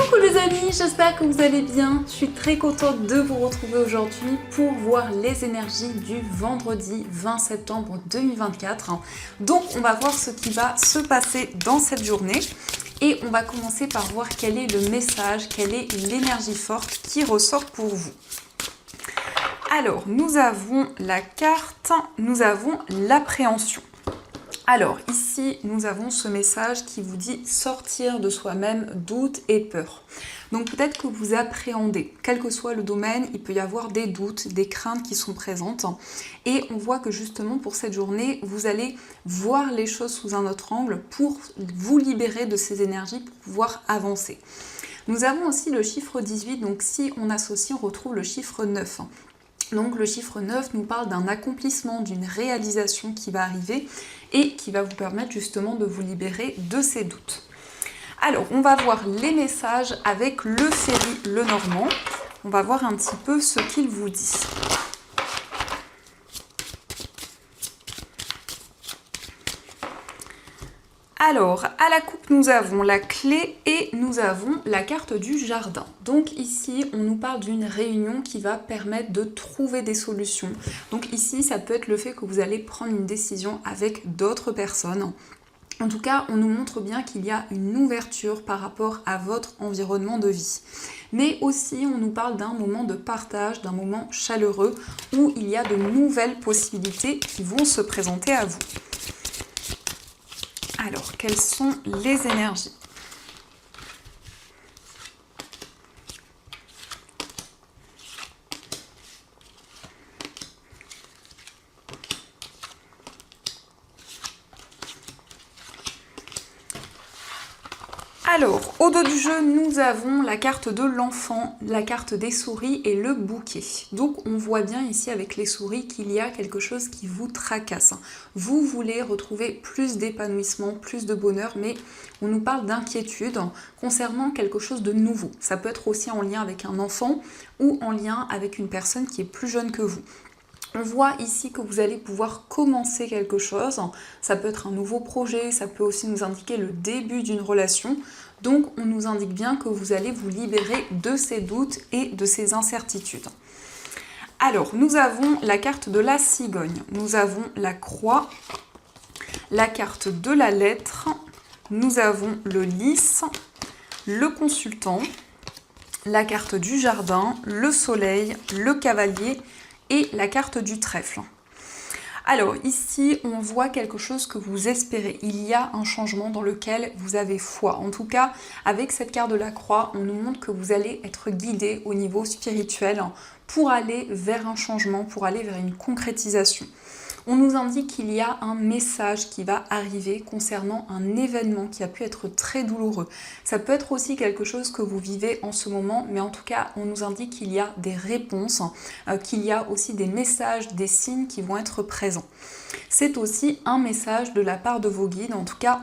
Coucou les amis, j'espère que vous allez bien. Je suis très contente de vous retrouver aujourd'hui pour voir les énergies du vendredi 20 septembre 2024. Donc on va voir ce qui va se passer dans cette journée et on va commencer par voir quel est le message, quelle est l'énergie forte qui ressort pour vous. Alors nous avons la carte, nous avons l'appréhension. Alors ici, nous avons ce message qui vous dit sortir de soi-même doute et peur. Donc peut-être que vous appréhendez, quel que soit le domaine, il peut y avoir des doutes, des craintes qui sont présentes. Et on voit que justement pour cette journée, vous allez voir les choses sous un autre angle pour vous libérer de ces énergies, pour pouvoir avancer. Nous avons aussi le chiffre 18, donc si on associe, on retrouve le chiffre 9. Donc le chiffre 9 nous parle d'un accomplissement, d'une réalisation qui va arriver et qui va vous permettre justement de vous libérer de ces doutes. Alors on va voir les messages avec le Ferry Lenormand. On va voir un petit peu ce qu'il vous dit. Alors, à la coupe, nous avons la clé et nous avons la carte du jardin. Donc ici, on nous parle d'une réunion qui va permettre de trouver des solutions. Donc ici, ça peut être le fait que vous allez prendre une décision avec d'autres personnes. En tout cas, on nous montre bien qu'il y a une ouverture par rapport à votre environnement de vie. Mais aussi, on nous parle d'un moment de partage, d'un moment chaleureux où il y a de nouvelles possibilités qui vont se présenter à vous. Alors, quelles sont les énergies ? Alors, au dos du jeu, nous avons la carte de l'enfant, la carte des souris et le bouquet. Donc, on voit bien ici avec les souris qu'il y a quelque chose qui vous tracasse. Vous voulez retrouver plus d'épanouissement, plus de bonheur, mais on nous parle d'inquiétude concernant quelque chose de nouveau. Ça peut être aussi en lien avec un enfant ou en lien avec une personne qui est plus jeune que vous. On voit ici que vous allez pouvoir commencer quelque chose, ça peut être un nouveau projet, ça peut aussi nous indiquer le début d'une relation, donc on nous indique bien que vous allez vous libérer de ces doutes et de ces incertitudes. Alors, nous avons la carte de la cigogne, nous avons la croix, la carte de la lettre, nous avons le lys, le consultant, la carte du jardin, le soleil, le cavalier, et la carte du trèfle. Alors ici, on voit quelque chose que vous espérez. Il y a un changement dans lequel vous avez foi. En tout cas, avec cette carte de la croix, on nous montre que vous allez être guidé au niveau spirituel pour aller vers un changement, pour aller vers une concrétisation. On nous indique qu'il y a un message qui va arriver concernant un événement qui a pu être très douloureux. Ça peut être aussi quelque chose que vous vivez en ce moment, mais en tout cas, on nous indique qu'il y a des réponses, qu'il y a aussi des messages, des signes qui vont être présents. C'est aussi un message de la part de vos guides, en tout cas,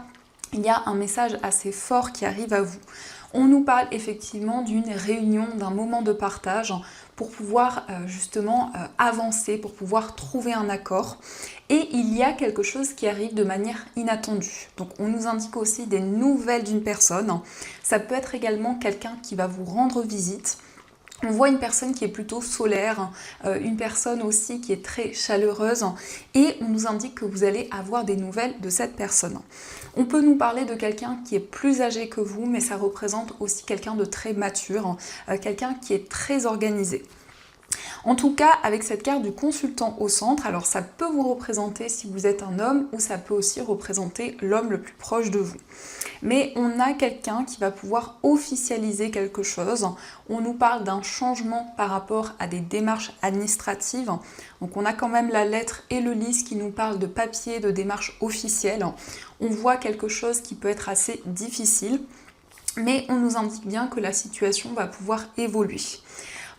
il y a un message assez fort qui arrive à vous. On nous parle effectivement d'une réunion, d'un moment de partage pour pouvoir justement avancer, pour pouvoir trouver un accord. Et il y a quelque chose qui arrive de manière inattendue. Donc on nous indique aussi des nouvelles d'une personne. Ça peut être également quelqu'un qui va vous rendre visite. On voit une personne qui est plutôt solaire, une personne aussi qui est très chaleureuse et on nous indique que vous allez avoir des nouvelles de cette personne. On peut nous parler de quelqu'un qui est plus âgé que vous, mais ça représente aussi quelqu'un de très mature, quelqu'un qui est très organisé. En tout cas, avec cette carte du consultant au centre, alors ça peut vous représenter si vous êtes un homme ou ça peut aussi représenter l'homme le plus proche de vous. Mais on a quelqu'un qui va pouvoir officialiser quelque chose. On nous parle d'un changement par rapport à des démarches administratives. Donc on a quand même la lettre et le lys qui nous parlent de papier, de démarches officielles. On voit quelque chose qui peut être assez difficile, mais on nous indique bien que la situation va pouvoir évoluer.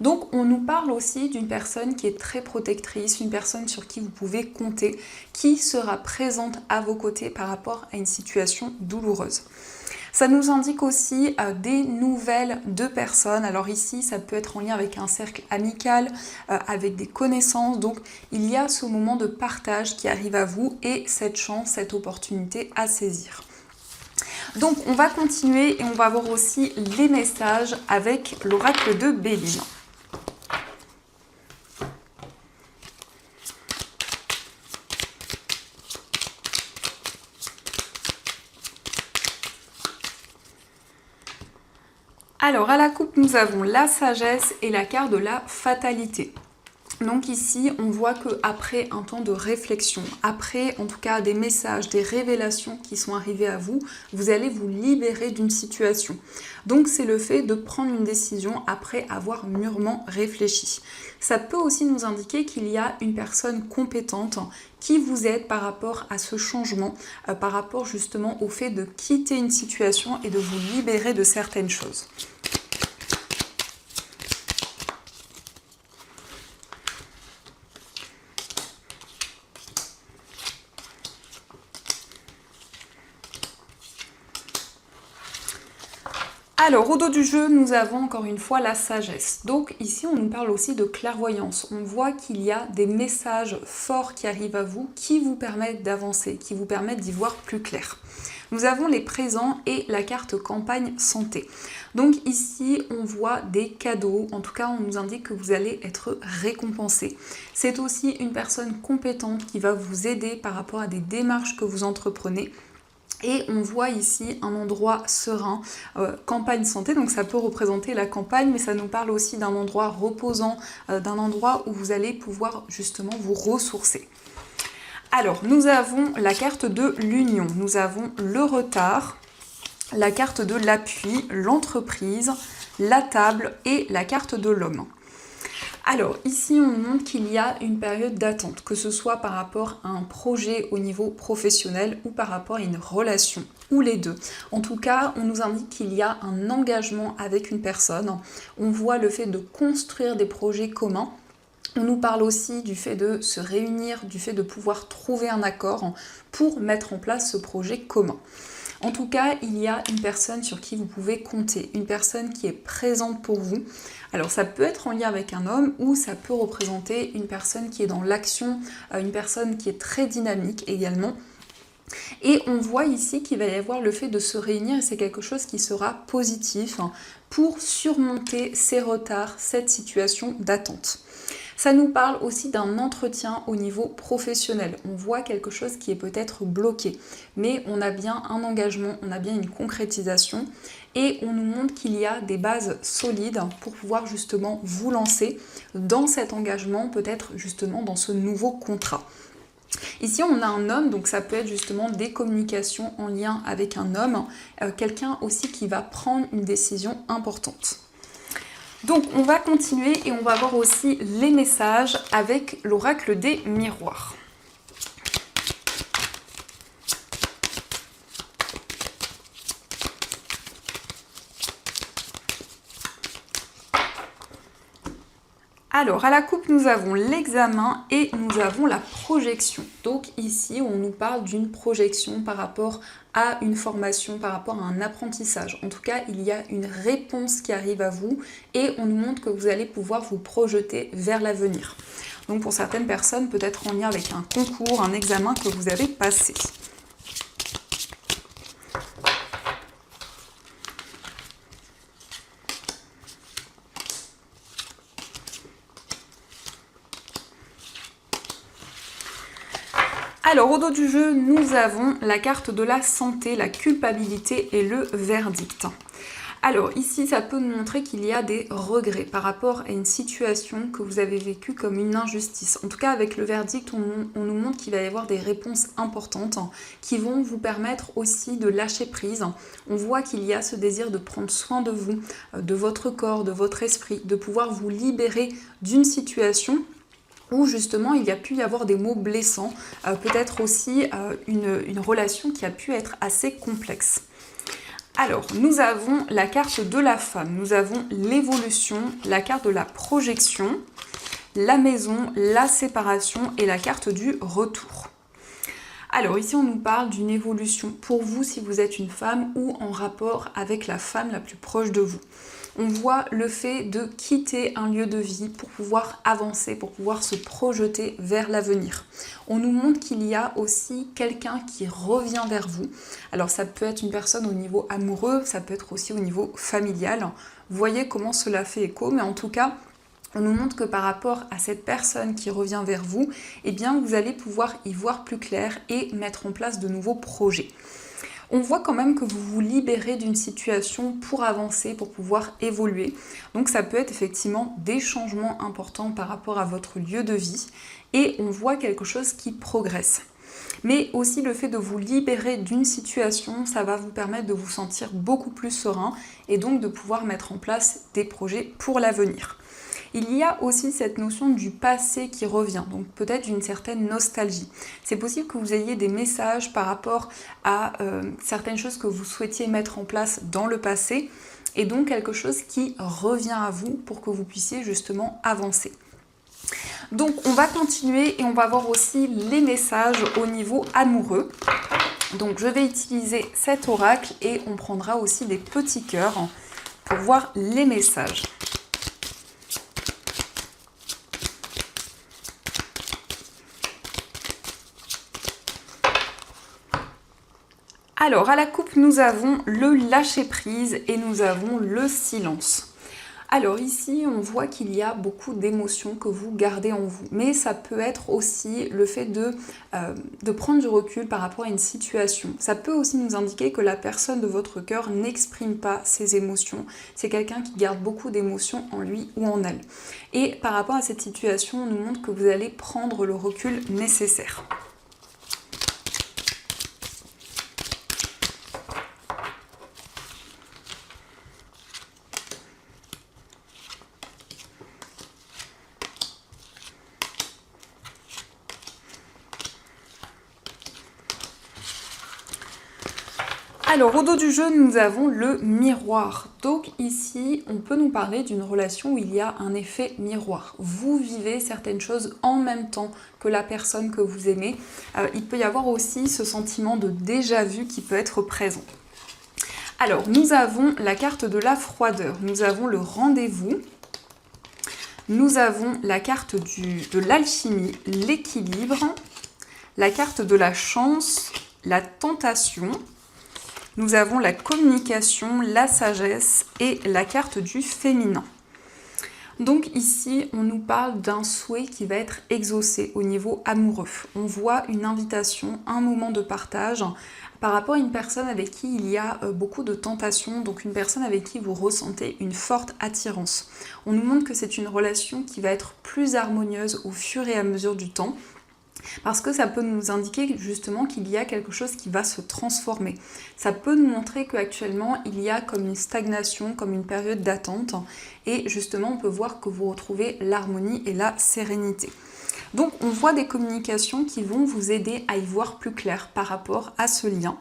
Donc on nous parle aussi d'une personne qui est très protectrice, une personne sur qui vous pouvez compter, qui sera présente à vos côtés par rapport à une situation douloureuse. Ça nous indique aussi des nouvelles de personnes. Alors ici, ça peut être en lien avec un cercle amical, avec des connaissances. Donc il y a ce moment de partage qui arrive à vous et cette chance, cette opportunité à saisir. Donc on va continuer et on va voir aussi les messages avec l'oracle de Béline. Alors à la coupe, nous avons la sagesse et la carte de la fatalité. Donc ici, on voit qu'après un temps de réflexion, après en tout cas des messages, des révélations qui sont arrivées à vous, vous allez vous libérer d'une situation. Donc c'est le fait de prendre une décision après avoir mûrement réfléchi. Ça peut aussi nous indiquer qu'il y a une personne compétente qui vous aide par rapport à ce changement, par rapport justement au fait de quitter une situation et de vous libérer de certaines choses. Alors, au dos du jeu, nous avons encore une fois la sagesse. Donc ici, on nous parle aussi de clairvoyance. On voit qu'il y a des messages forts qui arrivent à vous, qui vous permettent d'avancer, qui vous permettent d'y voir plus clair. Nous avons les présents et la carte campagne santé. Donc ici, on voit des cadeaux. En tout cas, on nous indique que vous allez être récompensé. C'est aussi une personne compétente qui va vous aider par rapport à des démarches que vous entreprenez. Et on voit ici un endroit serein, campagne santé, donc ça peut représenter la campagne, mais ça nous parle aussi d'un endroit reposant, d'un endroit où vous allez pouvoir justement vous ressourcer. Alors, nous avons la carte de l'union, nous avons le retard, la carte de l'appui, l'entreprise, la table et la carte de l'homme. Alors ici on montre qu'il y a une période d'attente, que ce soit par rapport à un projet au niveau professionnel ou par rapport à une relation, ou les deux. En tout cas, on nous indique qu'il y a un engagement avec une personne. On voit le fait de construire des projets communs. On nous parle aussi du fait de se réunir, du fait de pouvoir trouver un accord pour mettre en place ce projet commun. En tout cas, il y a une personne sur qui vous pouvez compter, une personne qui est présente pour vous. Alors ça peut être en lien avec un homme ou ça peut représenter une personne qui est dans l'action, une personne qui est très dynamique également. Et on voit ici qu'il va y avoir le fait de se réunir et c'est quelque chose qui sera positif pour surmonter ces retards, cette situation d'attente. Ça nous parle aussi d'un entretien au niveau professionnel. On voit quelque chose qui est peut-être bloqué, mais on a bien un engagement, on a bien une concrétisation et on nous montre qu'il y a des bases solides pour pouvoir justement vous lancer dans cet engagement, peut-être justement dans ce nouveau contrat. Ici, on a un homme, donc ça peut être justement des communications en lien avec un homme, quelqu'un aussi qui va prendre une décision importante. Donc on va continuer et on va voir aussi les messages avec l'oracle des miroirs. Alors, à la coupe, nous avons l'examen et nous avons la projection. Donc ici, on nous parle d'une projection par rapport à une formation, par rapport à un apprentissage. En tout cas, il y a une réponse qui arrive à vous et on nous montre que vous allez pouvoir vous projeter vers l'avenir. Donc pour certaines personnes, peut-être en lien avec un concours, un examen que vous avez passé. Alors, au dos du jeu, nous avons la carte de la santé, la culpabilité et le verdict. Alors, ici, ça peut nous montrer qu'il y a des regrets par rapport à une situation que vous avez vécue comme une injustice. En tout cas, avec le verdict, on nous montre qu'il va y avoir des réponses importantes qui vont vous permettre aussi de lâcher prise. On voit qu'il y a ce désir de prendre soin de vous, de votre corps, de votre esprit, de pouvoir vous libérer d'une situation où justement il y a pu y avoir des mots blessants, peut-être aussi une relation qui a pu être assez complexe. Alors, nous avons la carte de la femme, nous avons l'évolution, la carte de la projection, la maison, la séparation et la carte du retour. Alors ici on nous parle d'une évolution pour vous si vous êtes une femme ou en rapport avec la femme la plus proche de vous. On voit le fait de quitter un lieu de vie pour pouvoir avancer, pour pouvoir se projeter vers l'avenir. On nous montre qu'il y a aussi quelqu'un qui revient vers vous. Alors ça peut être une personne au niveau amoureux, ça peut être aussi au niveau familial. Vous voyez comment cela fait écho, mais en tout cas, on nous montre que par rapport à cette personne qui revient vers vous, eh bien vous allez pouvoir y voir plus clair et mettre en place de nouveaux projets. On voit quand même que vous vous libérez d'une situation pour avancer, pour pouvoir évoluer. Donc ça peut être effectivement des changements importants par rapport à votre lieu de vie et on voit quelque chose qui progresse. Mais aussi le fait de vous libérer d'une situation, ça va vous permettre de vous sentir beaucoup plus serein et donc de pouvoir mettre en place des projets pour l'avenir. Il y a aussi cette notion du passé qui revient, donc peut-être d'une certaine nostalgie. C'est possible que vous ayez des messages par rapport à certaines choses que vous souhaitiez mettre en place dans le passé, et donc quelque chose qui revient à vous pour que vous puissiez justement avancer. Donc on va continuer et on va voir aussi les messages au niveau amoureux. Donc je vais utiliser cet oracle et on prendra aussi des petits cœurs pour voir les messages. Alors, à la coupe, nous avons le lâcher-prise et nous avons le silence. Alors ici, on voit qu'il y a beaucoup d'émotions que vous gardez en vous. Mais ça peut être aussi le fait de prendre du recul par rapport à une situation. Ça peut aussi nous indiquer que la personne de votre cœur n'exprime pas ses émotions. C'est quelqu'un qui garde beaucoup d'émotions en lui ou en elle. Et par rapport à cette situation, on nous montre que vous allez prendre le recul nécessaire. Alors, au dos du jeu, nous avons le miroir. Donc ici, on peut nous parler d'une relation où il y a un effet miroir. Vous vivez certaines choses en même temps que la personne que vous aimez. Il peut y avoir aussi ce sentiment de déjà-vu qui peut être présent. Alors, nous avons la carte de la froideur. Nous avons le rendez-vous. Nous avons la carte de l'alchimie, l'équilibre. La carte de la chance, la tentation. Nous avons la communication, la sagesse et la carte du féminin. Donc ici, on nous parle d'un souhait qui va être exaucé au niveau amoureux. On voit une invitation, un moment de partage par rapport à une personne avec qui il y a beaucoup de tentation, donc une personne avec qui vous ressentez une forte attirance. On nous montre que c'est une relation qui va être plus harmonieuse au fur et à mesure du temps. Parce que ça peut nous indiquer justement qu'il y a quelque chose qui va se transformer. Ça peut nous montrer qu'actuellement il y a comme une stagnation, comme une période d'attente. Et justement on peut voir que vous retrouvez l'harmonie et la sérénité. Donc on voit des communications qui vont vous aider à y voir plus clair par rapport à ce lien.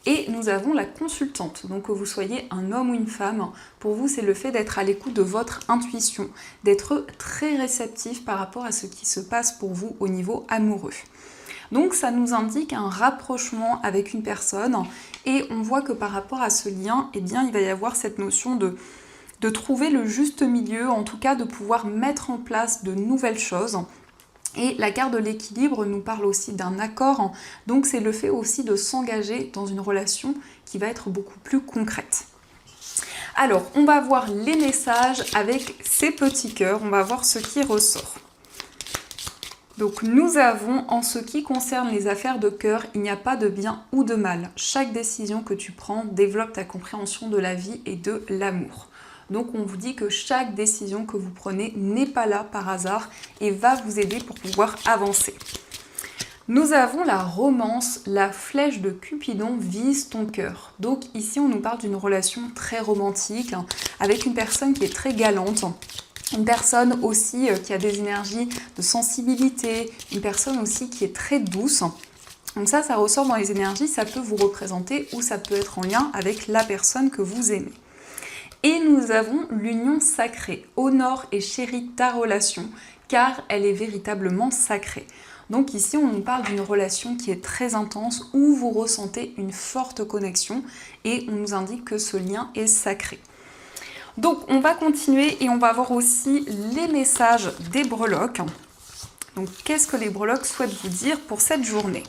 Et nous avons la consultante, donc que vous soyez un homme ou une femme, pour vous c'est le fait d'être à l'écoute de votre intuition, d'être très réceptif par rapport à ce qui se passe pour vous au niveau amoureux. Donc ça nous indique un rapprochement avec une personne et on voit que par rapport à ce lien, eh bien, il va y avoir cette notion de trouver le juste milieu, en tout cas de pouvoir mettre en place de nouvelles choses. Et la carte de l'équilibre nous parle aussi d'un accord, donc c'est le fait aussi de s'engager dans une relation qui va être beaucoup plus concrète. Alors, on va voir les messages avec ces petits cœurs, on va voir ce qui ressort. Donc nous avons, en ce qui concerne les affaires de cœur, il n'y a pas de bien ou de mal. Chaque décision que tu prends développe ta compréhension de la vie et de l'amour. Donc on vous dit que chaque décision que vous prenez n'est pas là par hasard et va vous aider pour pouvoir avancer. Nous avons la romance, la flèche de Cupidon vise ton cœur. Donc ici on nous parle d'une relation très romantique avec une personne qui est très galante. Une personne aussi qui a des énergies de sensibilité, une personne aussi qui est très douce. Donc ça ressort dans les énergies, ça peut vous représenter ou ça peut être en lien avec la personne que vous aimez. Et nous avons l'union sacrée. Honore et chéris ta relation, car elle est véritablement sacrée. Donc ici, on nous parle d'une relation qui est très intense où vous ressentez une forte connexion et on nous indique que ce lien est sacré. Donc on va continuer et on va voir aussi les messages des breloques. Donc qu'est-ce que les breloques souhaitent vous dire pour cette journée ?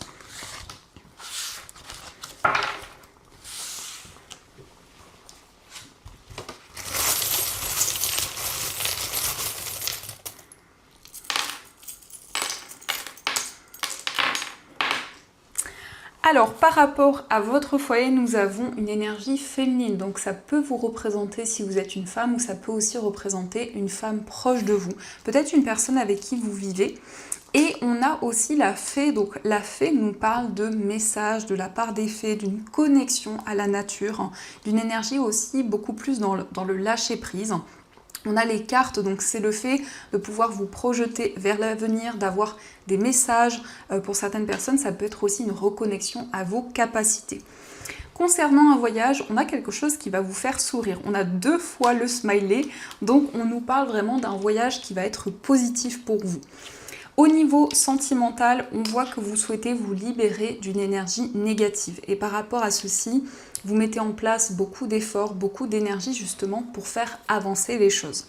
Alors, par rapport à votre foyer, nous avons une énergie féminine. Donc, ça peut vous représenter si vous êtes une femme ou ça peut aussi représenter une femme proche de vous. Peut-être une personne avec qui vous vivez. Et on a aussi la fée. Donc, la fée nous parle de messages de la part des fées, d'une connexion à la nature, d'une énergie aussi beaucoup plus dans le lâcher-prise. On a les cartes, donc c'est le fait de pouvoir vous projeter vers l'avenir, d'avoir des messages. Pour certaines personnes, ça peut être aussi une reconnexion à vos capacités. Concernant un voyage, on a quelque chose qui va vous faire sourire. On a 2 fois le smiley, donc on nous parle vraiment d'un voyage qui va être positif pour vous. Au niveau sentimental, on voit que vous souhaitez vous libérer d'une énergie négative. Et par rapport à ceci, vous mettez en place beaucoup d'efforts, beaucoup d'énergie justement pour faire avancer les choses.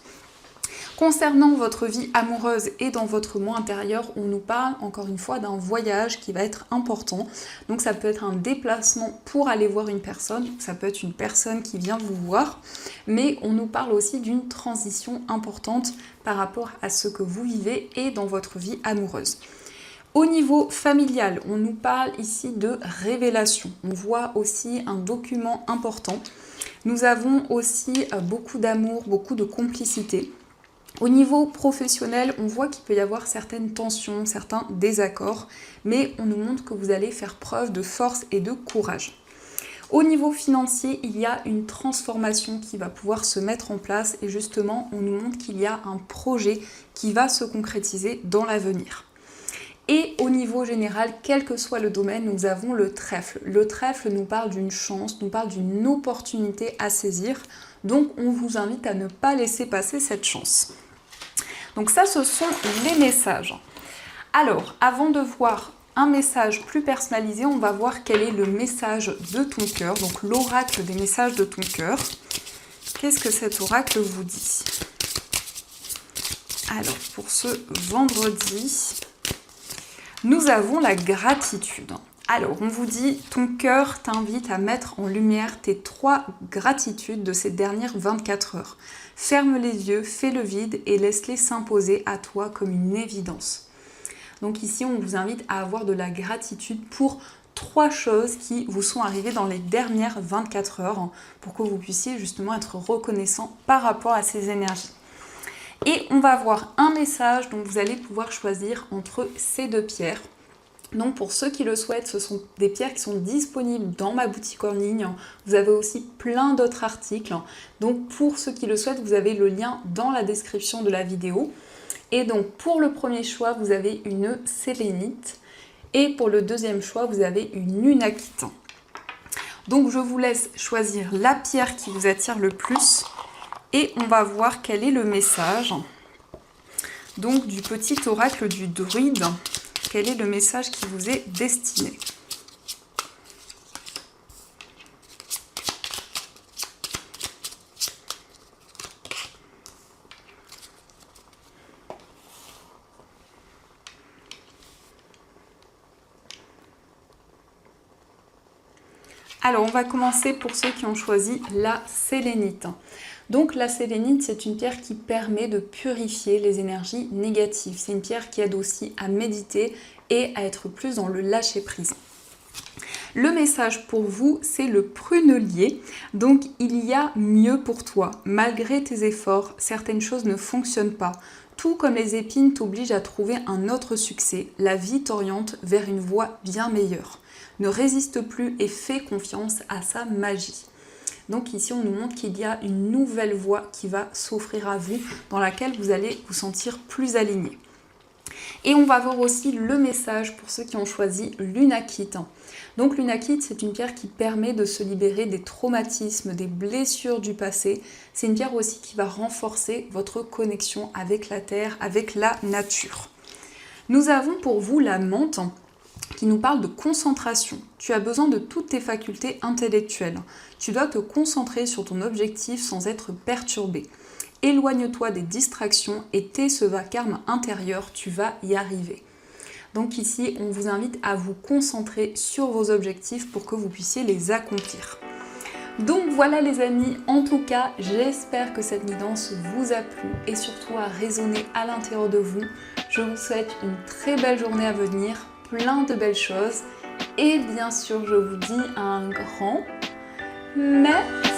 Concernant votre vie amoureuse et dans votre moi intérieur, on nous parle encore une fois d'un voyage qui va être important. Donc ça peut être un déplacement pour aller voir une personne, ça peut être une personne qui vient vous voir, mais on nous parle aussi d'une transition importante par rapport à ce que vous vivez et dans votre vie amoureuse. Au niveau familial, on nous parle ici de révélation. On voit aussi un document important. Nous avons aussi beaucoup d'amour, beaucoup de complicité. Au niveau professionnel, on voit qu'il peut y avoir certaines tensions, certains désaccords, mais on nous montre que vous allez faire preuve de force et de courage. Au niveau financier, il y a une transformation qui va pouvoir se mettre en place et justement, on nous montre qu'il y a un projet qui va se concrétiser dans l'avenir. Et au niveau général, quel que soit le domaine, nous avons le trèfle. Le trèfle nous parle d'une chance, nous parle d'une opportunité à saisir. Donc, on vous invite à ne pas laisser passer cette chance. Donc ça, ce sont les messages. Alors, avant de voir un message plus personnalisé, on va voir quel est le message de ton cœur. Donc, l'oracle des messages de ton cœur. Qu'est-ce que cet oracle vous dit ? Alors, pour ce vendredi, nous avons la gratitude. Alors, on vous dit, ton cœur t'invite à mettre en lumière tes 3 gratitudes de ces dernières 24 heures. Ferme les yeux, fais le vide et laisse-les s'imposer à toi comme une évidence. Donc ici, on vous invite à avoir de la gratitude pour 3 choses qui vous sont arrivées dans les dernières 24 heures pour que vous puissiez justement être reconnaissant par rapport à ces énergies. Et on va avoir un message dont vous allez pouvoir choisir entre ces 2 pierres. Donc pour ceux qui le souhaitent, ce sont des pierres qui sont disponibles dans ma boutique en ligne. Vous avez aussi plein d'autres articles. Donc pour ceux qui le souhaitent, vous avez le lien dans la description de la vidéo. Et donc pour le premier choix, vous avez une sélénite. Et pour le deuxième choix, vous avez une unakite. Donc je vous laisse choisir la pierre qui vous attire le plus. Et on va voir quel est le message donc du petit oracle du druide. Quel est le message qui vous est destiné ? Alors, on va commencer pour ceux qui ont choisi la sélénite. Donc la sélénite, c'est une pierre qui permet de purifier les énergies négatives. C'est une pierre qui aide aussi à méditer et à être plus dans le lâcher-prise. Le message pour vous, c'est le prunelier. Donc il y a mieux pour toi. Malgré tes efforts, certaines choses ne fonctionnent pas. Tout comme les épines t'obligent à trouver un autre succès, la vie t'oriente vers une voie bien meilleure. Ne résiste plus et fais confiance à sa magie. Donc ici, on nous montre qu'il y a une nouvelle voie qui va s'offrir à vous, dans laquelle vous allez vous sentir plus aligné. Et on va voir aussi le message pour ceux qui ont choisi l'unakite. Donc l'unakite, c'est une pierre qui permet de se libérer des traumatismes, des blessures du passé. C'est une pierre aussi qui va renforcer votre connexion avec la terre, avec la nature. Nous avons pour vous la menthe qui nous parle de concentration. Tu as besoin de toutes tes facultés intellectuelles. Tu dois te concentrer sur ton objectif sans être perturbé. Éloigne-toi des distractions et tais ce vacarme intérieur, tu vas y arriver. Donc ici, on vous invite à vous concentrer sur vos objectifs pour que vous puissiez les accomplir. Donc voilà les amis, en tout cas, j'espère que cette guidance vous a plu et surtout a résonné à l'intérieur de vous. Je vous souhaite une très belle journée à venir, plein de belles choses et bien sûr, je vous dis un grand merci.